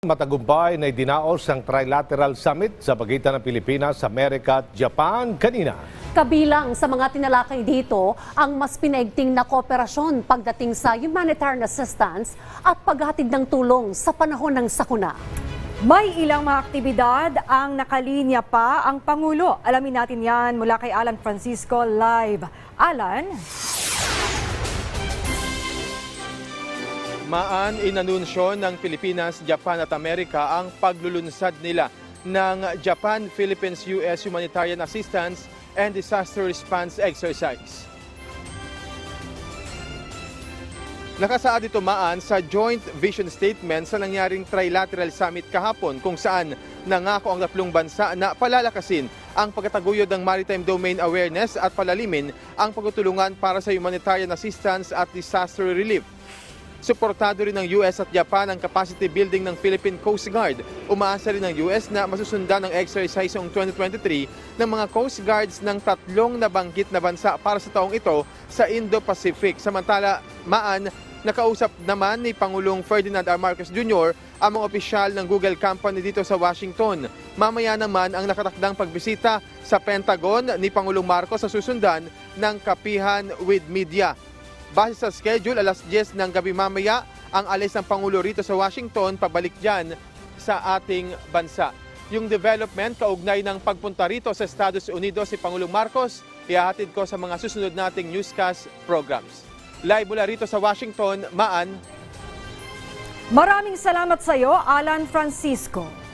Matagumpay na idinaos ang Trilateral Summit sa pagitan ng Pilipinas, Amerika at Japan kanina. Kabilang sa mga tinalakay dito ang mas pinaigting na kooperasyon pagdating sa humanitarian assistance at paghatid ng tulong sa panahon ng sakuna. May ilang mga aktibidad ang nakalinya pa ang Pangulo. Alamin natin yan mula kay Alan Francisco live. Alan? Inanunsyo ng Pilipinas, Japan at Amerika ang paglulunsad nila ng Japan-Philippines-US Humanitarian Assistance and Disaster Response Exercise. Nakasaad ito sa Joint Vision Statement sa nangyaring Trilateral Summit kahapon kung saan nangako ang tatlong bansa na palalakasin ang pagkataguyod ng maritime domain awareness at palalimin ang pagtutulungan para sa humanitarian assistance at disaster relief. Suportado rin ng US at Japan ang capacity building ng Philippine Coast Guard. Umaasa rin ng US na masusundan ng exercise noong 2023 ng mga Coast Guards ng tatlong nabanggit na bansa para sa taong ito sa Indo-Pacific. Samantala, nakausap naman ni Pangulong Ferdinand R. Marcos Jr. ang mga opisyal ng Google Company dito sa Washington. Mamaya naman ang nakatakdang pagbisita sa Pentagon ni Pangulong Marcos sa susundan ng kapihan with media. Base sa schedule, alas 10 ng gabi mamaya ang alis ng Pangulo rito sa Washington pabalik dyan sa ating bansa. Yung development kaugnay ng pagpunta rito sa Estados Unidos si Pangulong Marcos, ihahatid ko sa mga susunod nating newscast programs. Live mula rito sa Washington, Maraming salamat sa iyo, Alan Francisco.